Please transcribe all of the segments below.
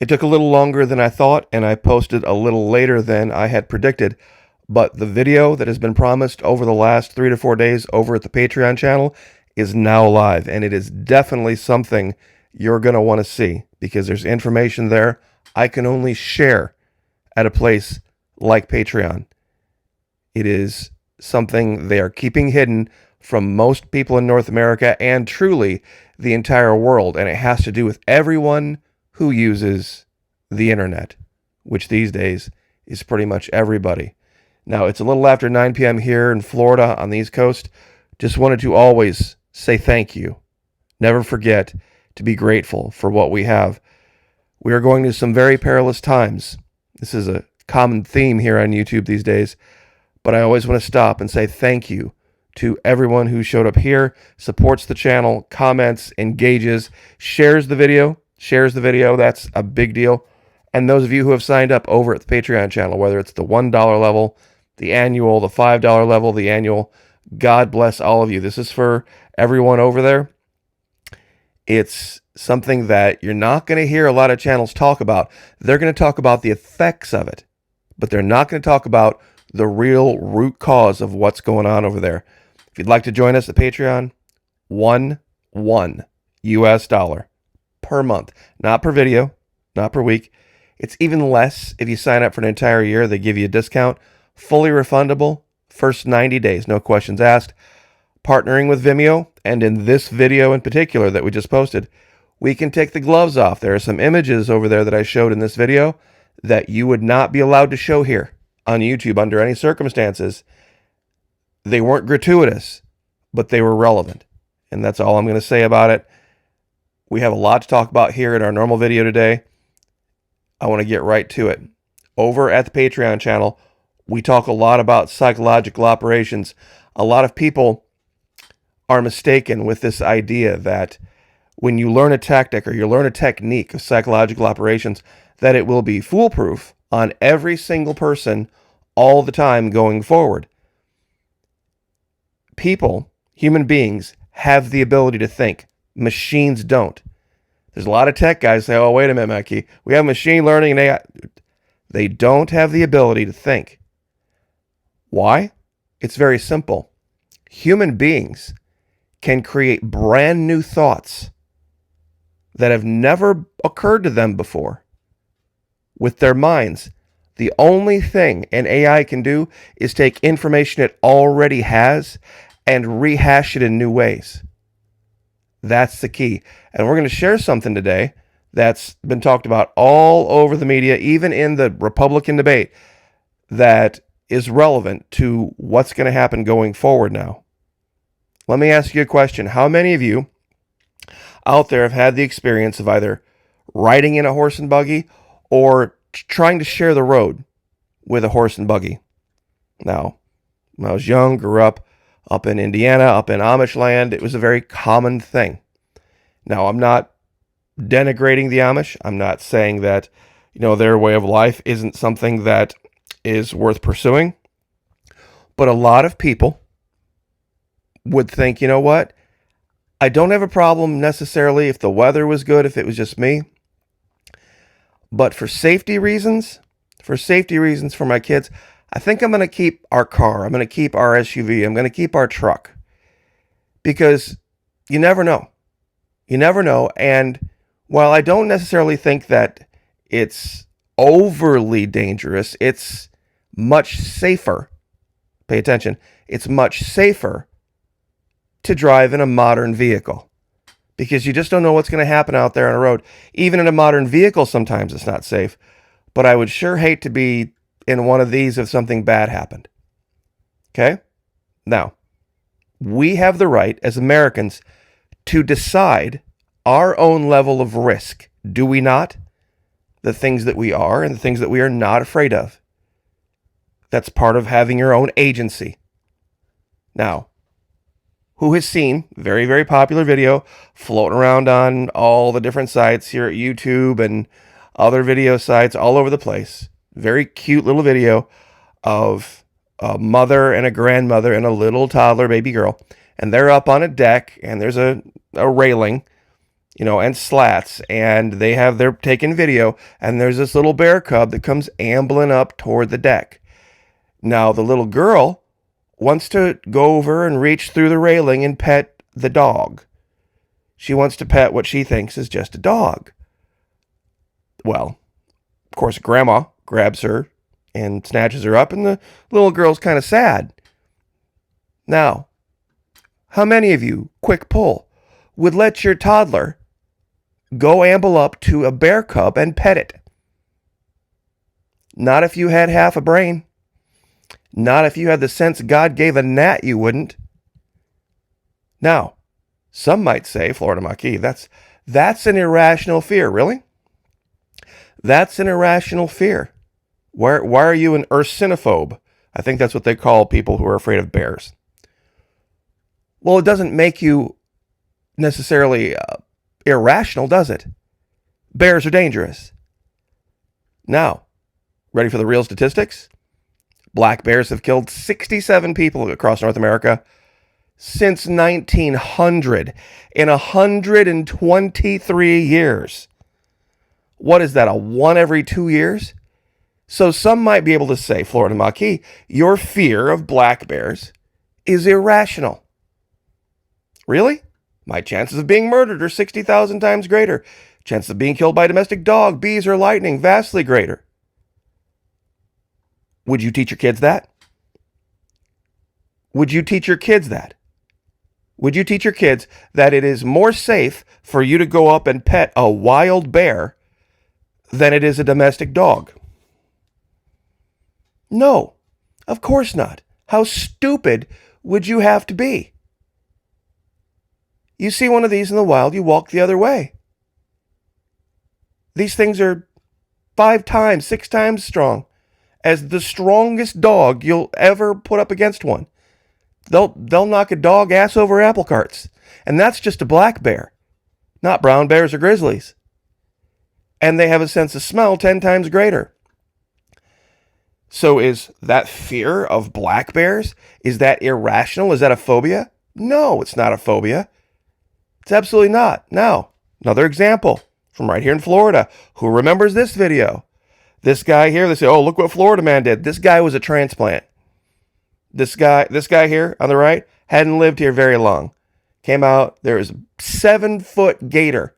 It took a little longer than I thought, and I posted a little later than I had predicted. But the video that has been promised over the last 3 to 4 days over at the Patreon channel is now live, and it is definitely something you're going to want to see because there's information there I can only share at a place like Patreon. It is something they are keeping hidden from most people in North America and truly the entire world, and it has to do with everyone who uses the internet, which these days is pretty much everybody. Now, it's a little after 9 p.m. here in Florida on the East Coast. Just wanted to always say thank you. Never forget to be grateful for what we have. We are going to some very perilous times. This is a common theme here on YouTube these days, but I always want to stop and say thank you to everyone who showed up here, supports the channel, comments, engages, shares the video. That's a big deal. And those of you who have signed up over at the Patreon channel, whether it's the $1 level, the annual, the $5 level, the annual, God bless all of you. This is for everyone over there. It's something that you're not going to hear a lot of channels talk about. They're going to talk about the effects of it, but they're not going to talk about the real root cause of what's going on over there. If you'd like to join us at Patreon, $1 US per month, not per video, not per week. It's even less if you sign up for an entire year. They give you a discount, fully refundable, first 90 days, no questions asked. Partnering with Vimeo, and in this video in particular that we just posted, we can take the gloves off. There are some images over there that I showed in this video that you would not be allowed to show here on YouTube under any circumstances. They weren't gratuitous, but they were relevant. And that's all I'm going to say about it. We have a lot to talk about here in our normal video today. I want to get right to it. Over at the Patreon channel, we talk a lot about psychological operations. A lot of people are mistaken with this idea that when you learn a tactic or you learn a technique of psychological operations, that it will be foolproof on every single person all the time going forward. People, human beings, have the ability to think. Machines don't. There's a lot of tech guys say, oh, wait a minute, Mackie. We have machine learning and AI. They don't have the ability to think. Why? It's very simple. Human beings can create brand new thoughts that have never occurred to them before with their minds. The only thing an AI can do is take information it already has and rehash it in new ways. That's the key. And we're going to share something today that's been talked about all over the media, even in the Republican debate, that is relevant to what's going to happen going forward now. Let me ask you a question. How many of you out there have had the experience of either riding in a horse and buggy or trying to share the road with a horse and buggy? Now, when I was young, grew up in Indiana, up in Amish land, it was a very common thing. Now, I'm not denigrating the Amish. I'm not saying that, their way of life isn't something that is worth pursuing. But a lot of people would think, you know what? I don't have a problem necessarily if the weather was good, if it was just me. But for safety reasons for my kids, I think I'm going to keep our car. I'm going to keep our SUV. I'm going to keep our truck. Because you never know. You never know. And while I don't necessarily think that it's overly dangerous, it's much safer. Pay attention. It's much safer to drive in a modern vehicle. Because you just don't know what's going to happen out there on a road. Even in a modern vehicle, sometimes it's not safe. But I would sure hate to be in one of these if something bad happened. Okay? Now, we have the right as Americans to decide our own level of risk. Do we not? The things that we are and the things that we are not afraid of. That's part of having your own agency. Now, who has seen very, very popular video floating around on all the different sites here at YouTube and other video sites all over the place? Very cute little video of a mother and a grandmother and a little toddler baby girl. And they're up on a deck and there's a railing. and slats, and they're taking video, and there's this little bear cub that comes ambling up toward the deck. Now the little girl wants to go over and reach through the railing and pet the dog. She wants to pet what she thinks is just a dog. Well, of course, grandma grabs her and snatches her up, and the little girl's kind of sad. Now, how many of you, quick poll, would let your toddler go amble up to a bear cub and pet it? Not if you had half a brain. Not if you had the sense God gave a gnat, you wouldn't. Now, some might say, Florida Maquis, that's an irrational fear, really? That's an irrational fear. Why are you an ursinophobe? I think that's what they call people who are afraid of bears. Well, it doesn't make you necessarily irrational, does it? Bears are dangerous. Now, ready for the real statistics? Black bears have killed 67 people across North America since 1900 in 123 years. What is that, a 1 every 2 years? So some might be able to say, Florida Maquis, your fear of black bears is irrational. Really? My chances of being murdered are 60,000 times greater. Chances of being killed by a domestic dog, bees, or lightning, vastly greater. Would you teach your kids that? Would you teach your kids that? Would you teach your kids that it is more safe for you to go up and pet a wild bear than it is a domestic dog? No, of course not. How stupid would you have to be? You see one of these in the wild, you walk the other way. These things are 5 times, 6 times strong as the strongest dog you'll ever put up against one. They'll knock a dog ass over apple carts. And that's just a black bear, not brown bears or grizzlies. And they have a sense of smell 10 times greater. So is that fear of black bears? Is that irrational? Is that a phobia? No, it's not a phobia. It's absolutely not. Now, another example from right here in Florida. Who remembers this video? This guy here, they say, oh, look what Florida man did. This guy was a transplant. This guy here on the right hadn't lived here very long. Came out, there is a 7-foot gator.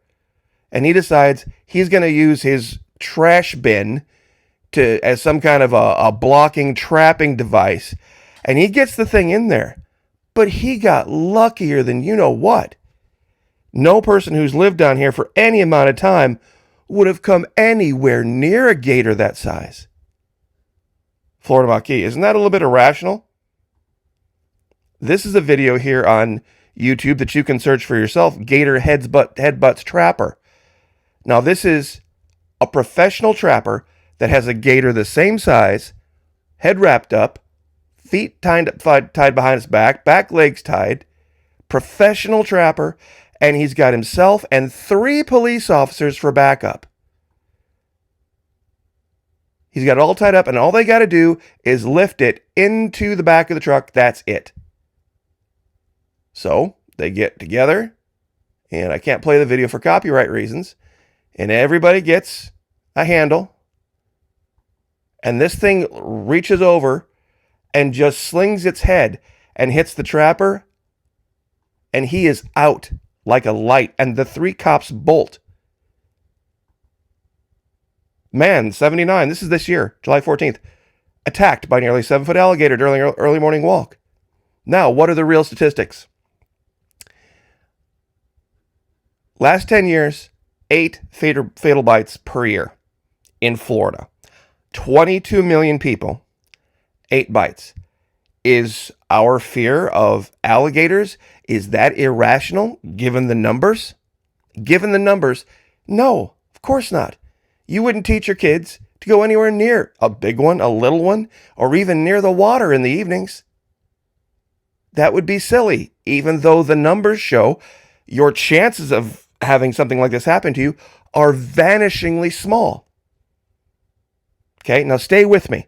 And he decides he's going to use his trash bin as some kind of a blocking, trapping device. And he gets the thing in there. But he got luckier than you know what. No person who's lived down here for any amount of time would have come anywhere near a gator that size. Florida Maquis, isn't that a little bit irrational? This is a video here on YouTube that you can search for yourself, Gator Headbutts Trapper. Now this is a professional trapper that has a gator the same size, head wrapped up, feet tied behind his back legs tied, professional trapper, and he's got himself and 3 police officers for backup. He's got it all tied up, and all they got to do is lift it into the back of the truck. That's it. So they get together, and I can't play the video for copyright reasons, and everybody gets a handle, and this thing reaches over and just slings its head and hits the trapper, and he is out like a light, and the 3 cops bolt. Man, 79, this is this year, July 14th, attacked by nearly 7-foot alligator during an early morning walk. Now, what are the real statistics? Last 10 years, 8 fatal bites per year in Florida. 22 million people, 8 bites. Is our fear of alligators, is that irrational given the numbers? Given the numbers, no, of course not. You wouldn't teach your kids to go anywhere near a big one, a little one, or even near the water in the evenings. That would be silly, even though the numbers show your chances of having something like this happen to you are vanishingly small. Okay, now stay with me.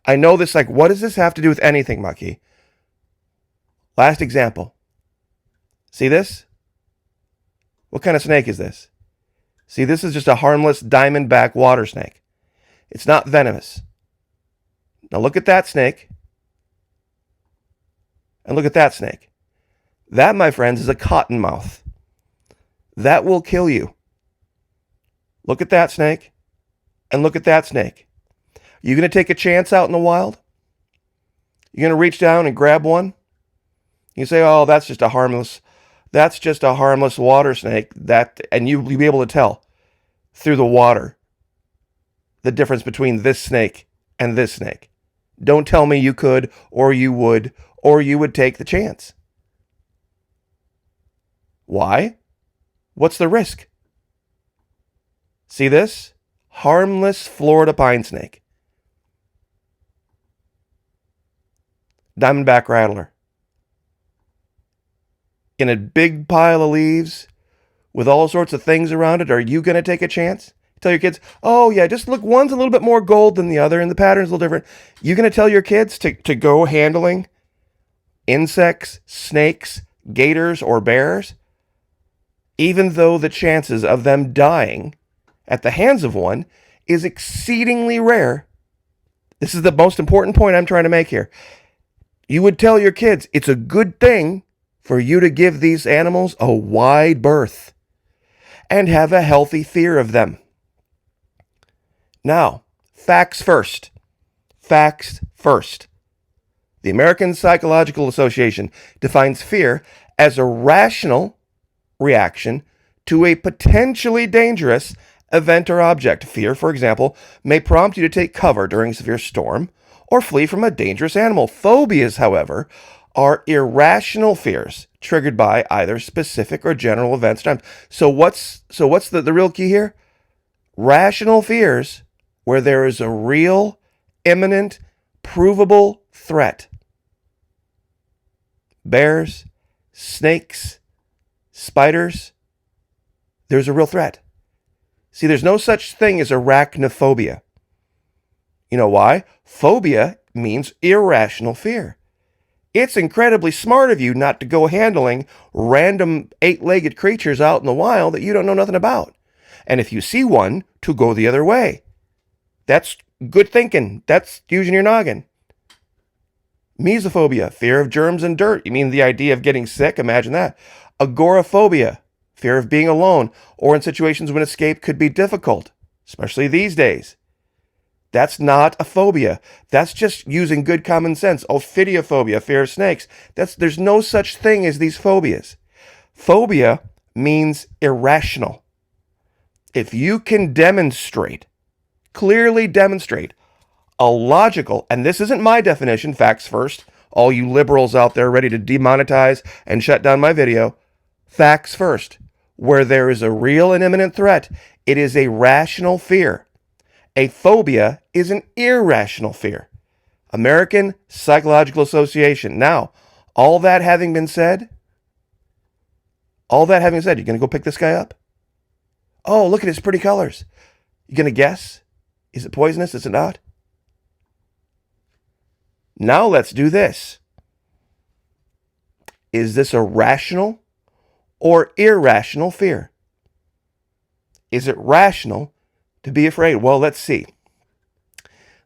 I know this, like, what does this have to do with anything, Maquis? Last example. See this? What kind of snake is this? See, this is just a harmless diamondback water snake. It's not venomous. Now look at that snake. And look at that snake. That, my friends, is a cottonmouth. That will kill you. Look at that snake. And look at that snake. You going to take a chance out in the wild? You're going to reach down and grab one? You say, oh, that's just a harmless water snake. And you'll be able to tell through the water the difference between this snake and this snake. Don't tell me you could, or you would take the chance. Why? What's the risk? See this? Harmless Florida pine snake. Diamondback rattler. In a big pile of leaves with all sorts of things around it, are you going to take a chance? Tell your kids, oh yeah, just look, one's a little bit more gold than the other and the pattern's a little different. You going to tell your kids to go handling insects, snakes, gators, or bears? Even though the chances of them dying at the hands of one is exceedingly rare. This is the most important point I'm trying to make here. You would tell your kids it's a good thing for you to give these animals a wide berth and have a healthy fear of them. Now, facts first. Facts first. The American Psychological Association defines fear as a rational reaction to a potentially dangerous event or object. Fear, for example, may prompt you to take cover during a severe storm or flee from a dangerous animal. Phobias, however, are irrational fears triggered by either specific or general events. So what's the real key here? Rational fears where there is a real, imminent, provable threat. Bears, snakes, spiders, there's a real threat. See, there's no such thing as arachnophobia. You know why? Phobia means irrational fear. It's incredibly smart of you not to go handling random 8-legged creatures out in the wild that you don't know nothing about. And if you see one, to go the other way. That's good thinking. That's using your noggin. Mesophobia, fear of germs and dirt. You mean the idea of getting sick? Imagine that. Agoraphobia, fear of being alone or in situations when escape could be difficult, especially these days. That's not a phobia. That's just using good common sense. Ophidiophobia, fear of snakes. There's no such thing as these phobias. Phobia means irrational. If you can clearly demonstrate a logical, and this isn't my definition, facts first, all you liberals out there ready to demonetize and shut down my video, facts first. Where there is a real and imminent threat, it is a rational fear. A phobia is an irrational fear. American Psychological Association. Now, all that having been said, you're going to go pick this guy up? Oh, look at his pretty colors. You going to guess? Is it poisonous? Is it not? Now let's do this. Is this a rational or irrational fear? Is it rational to be afraid? Well, let's see.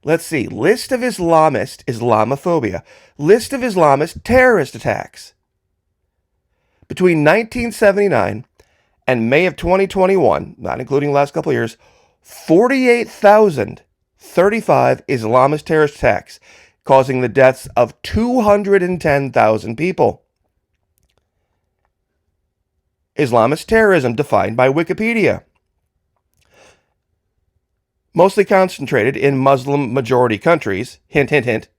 List of Islamophobia. List of Islamist terrorist attacks. Between 1979 and May of 2021, not including the last couple of years, 48,035 Islamist terrorist attacks, causing the deaths of 210,000 people. Islamist terrorism defined by Wikipedia. Mostly concentrated in Muslim-majority countries, hint, hint, hint,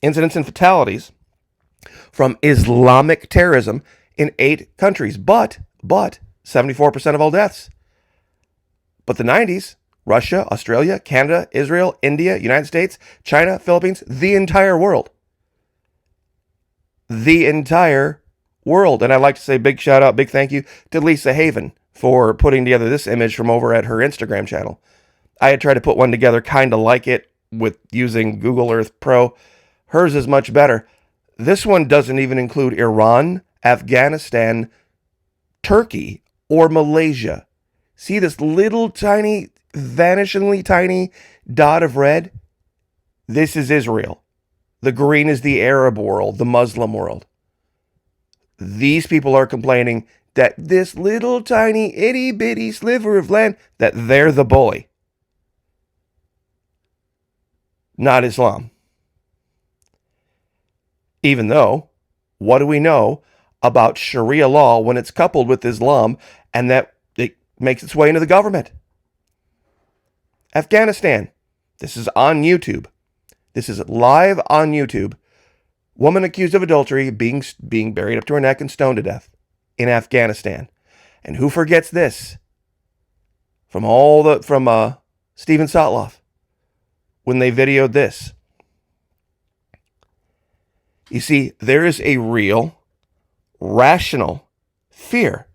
incidents and fatalities from Islamic terrorism in 8 countries, but 74% of all deaths. But the 90s, Russia, Australia, Canada, Israel, India, United States, China, Philippines, the entire world. The entire world. And I'd like to say big shout out, big thank you to Lisa Haven for putting together this image from over at her Instagram channel. I had tried to put one together kind of like it with using Google Earth Pro. Hers is much better. This one doesn't even include Iran, Afghanistan, Turkey or Malaysia. See this little tiny, vanishingly tiny dot of red? This is Israel. The green is the Arab world, the Muslim world. These people are complaining that this little tiny itty bitty sliver of land, that they're the bully. Not Islam. Even though, what do we know about Sharia law when it's coupled with Islam and that it makes its way into the government? Afghanistan. This is on YouTube. This is live on YouTube. Woman accused of adultery being buried up to her neck and stoned to death in Afghanistan. And who forgets this? From Steven Sotloff when they videoed this. You see, there is a real, rational fear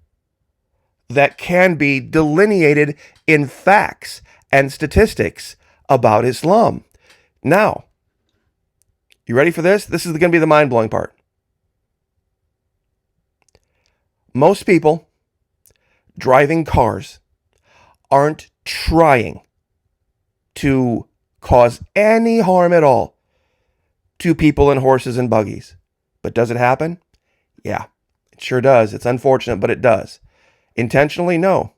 that can be delineated in facts and statistics about Islam. Now, you ready for this? This is going to be the mind-blowing part. Most people driving cars aren't trying to cause any harm at all to people in horses and buggies. But does it happen? Yeah, it sure does. It's unfortunate, but it does. Intentionally? No.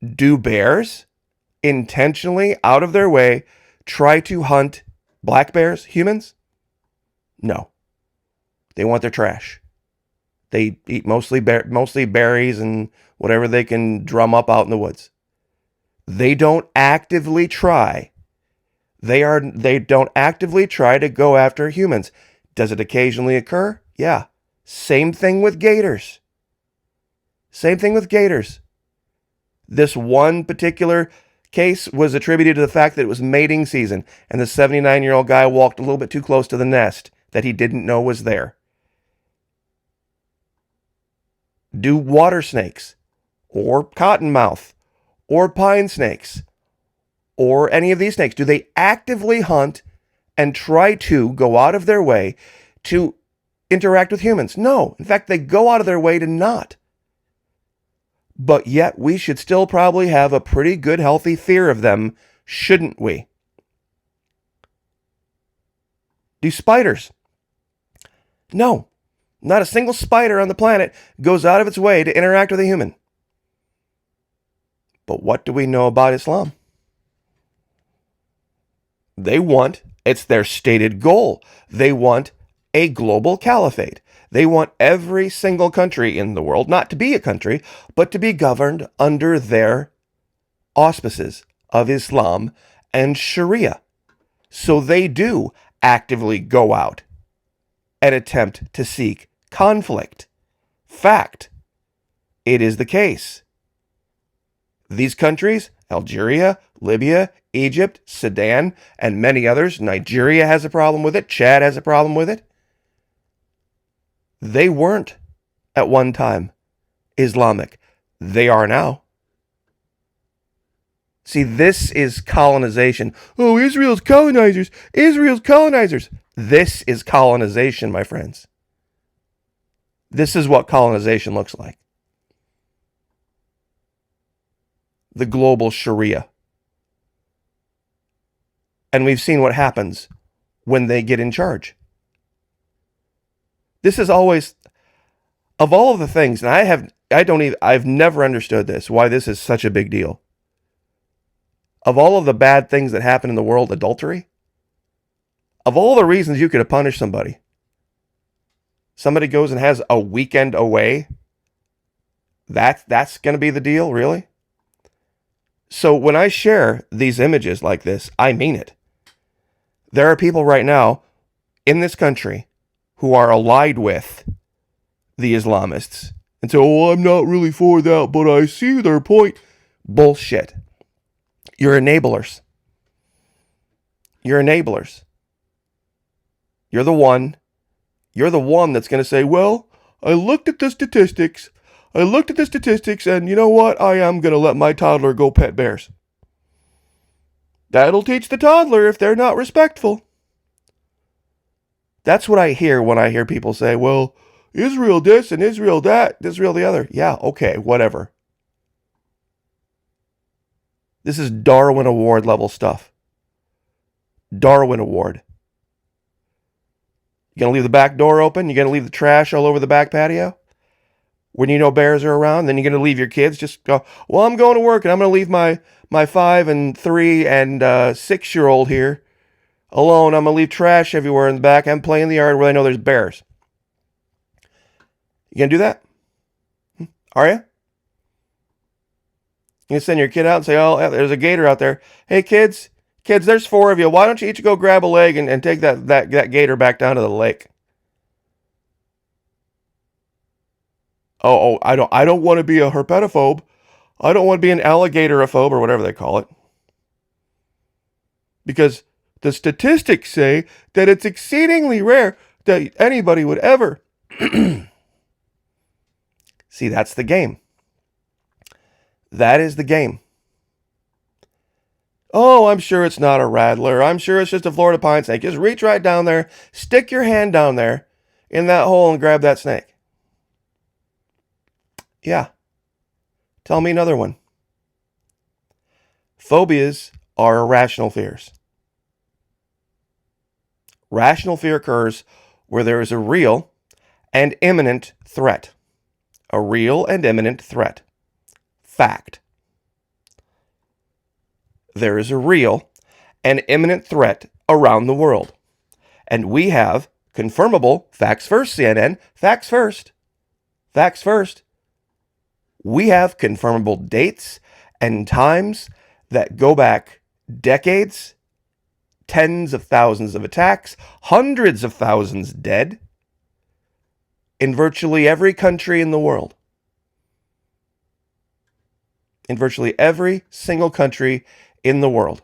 Do bears intentionally, out of their way, try to hunt black bears, humans? No. They want their trash. They eat mostly berries and whatever they can drum up out in the woods. They don't actively try. They don't actively try to go after humans. Does it occasionally occur? Yeah. Same thing with gators. Same thing with gators. This one particular case was attributed to the fact that it was mating season and the 79-year-old guy walked a little bit too close to the nest that he didn't know was there. Do water snakes or cottonmouth or pine snakes or any of these snakes, do they actively hunt and try to go out of their way to interact with humans? No. In fact, they go out of their way to not. But yet we should still probably have a pretty good, healthy fear of them, shouldn't we? Do spiders? No. Not a single spider on the planet goes out of its way to interact with a human. But what do we know about Islam? It's their stated goal. They want a global caliphate. They want every single country in the world, not to be a country, but to be governed under their auspices of Islam and Sharia. So they do actively go out and attempt to seek conflict. Fact. It is the case. These countries, Algeria, Libya, Egypt, Sudan, and many others, Nigeria has a problem with it, Chad has a problem with it. They weren't at one time Islamic. They are now. See, this is colonization. Oh, Israel's colonizers. Israel's colonizers. This is colonization, my friends. This is what colonization looks like. The global Sharia. And we've seen what happens when they get in charge. This is always, of all of the things, and I've never understood this, why this is such a big deal. Of all of the bad things that happen in the world, adultery, of all the reasons you could have punished somebody goes and has a weekend away, that's going to be the deal, really? So when I share these images like this, I mean it. There are people right now in this country who are allied with the Islamists and say, oh, I'm not really for that, but I see their point. Bullshit. You're enablers. You're enablers. You're the one that's going to say, well, I looked at the statistics, and you know what? I am going to let my toddler go pet bears. That'll teach the toddler if they're not respectful. That's what I hear when I hear people say, well, Israel this and Israel that, Israel the other. Yeah, okay, whatever. This is Darwin Award level stuff. Darwin Award. You gonna leave the back door open? You gonna leave the trash all over the back patio? When you know bears are around, then you're gonna leave your kids, just go, well, I'm going to work and I'm gonna leave my 5 and 3 and 6-year-old here alone. I'm gonna leave trash everywhere in the back. I'm playing in the yard where I know there's bears. You gonna do that? Are you? You gonna send your kid out and say, oh, there's a gator out there. Hey, kids, there's 4 of you. Why don't you each go grab a leg and take that gator back down to the lake? Oh, I don't want to be a herpetophobe. I don't want to be an alligatorophobe or whatever they call it. Because the statistics say that it's exceedingly rare that anybody would ever. See, that's the game. That is the game. Oh, I'm sure it's not a rattler. I'm sure it's just a Florida pine snake. Just reach right down there, stick your hand down there in that hole and grab that snake. Yeah. Tell me another one. Phobias are irrational fears. Rational fear occurs where there is a real and imminent threat. A real and imminent threat. Fact. There is a real and imminent threat around the world. And we have confirmable facts first, CNN. Facts first. Facts first. We have confirmable dates and times that go back decades, tens of thousands of attacks, hundreds of thousands dead in virtually every country in the world. In virtually every single country in the world.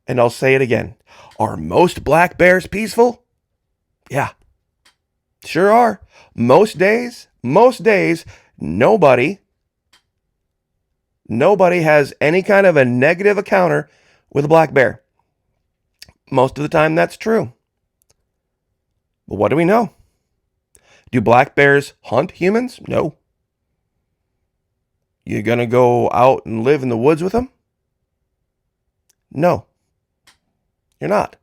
And I'll say it again. Are most black bears peaceful? Yeah. Sure are. Most days, nobody has any kind of a negative encounter with a black bear. Most of the time that's true. But what do we know? Do black bears hunt humans? No. You gonna go out and live in the woods with them? No. You're not.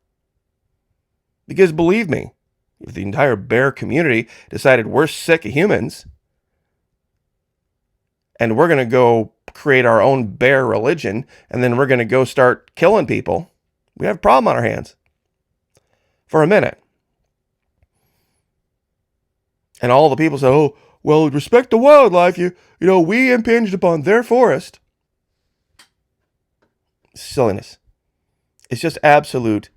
Because believe me, if the entire bear community decided we're sick of humans and we're going to go create our own bear religion and then we're going to go start killing people, we have a problem on our hands for a minute. And all the people say, oh, well, respect the wildlife. You know, we impinged upon their forest. Silliness. It's just absolute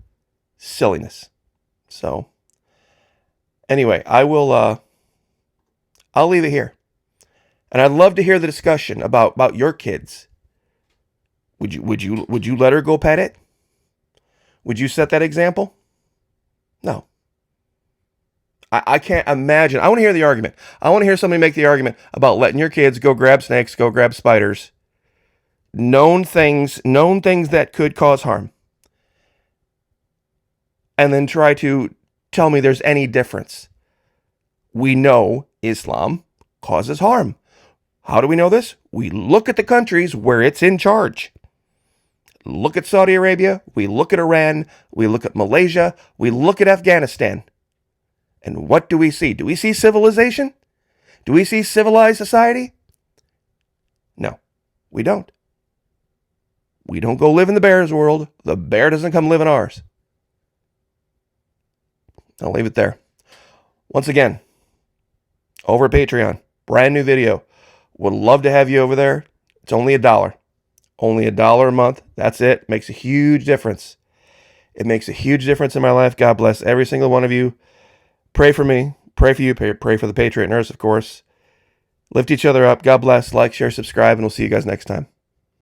silliness. So anyway, I'll leave it here. And I'd love to hear the discussion about your kids. Would you let her go pet it? Would you set that example? No. I can't imagine. I want to hear the argument. I want to hear somebody make the argument about letting your kids go grab snakes, go grab spiders. Known things that could cause harm. And then try to tell me there's any difference. We know Islam causes harm. How do we know this? We look at the countries where it's in charge. Look at Saudi Arabia. We look at Iran. We look at Malaysia. We look at Afghanistan. And what do we see? Do we see civilization? Do we see civilized society? No, we don't. We don't go live in the bear's world. The bear doesn't come live in ours. I'll leave it there. Once again, over at Patreon, brand new video. Would love to have you over there. It's only $1. Only $1 a month. That's it. Makes a huge difference. It makes a huge difference in my life. God bless every single one of you. Pray for me. Pray for you. Pray for the Patriot Nurse, of course. Lift each other up. God bless. Like, share, subscribe, and we'll see you guys next time.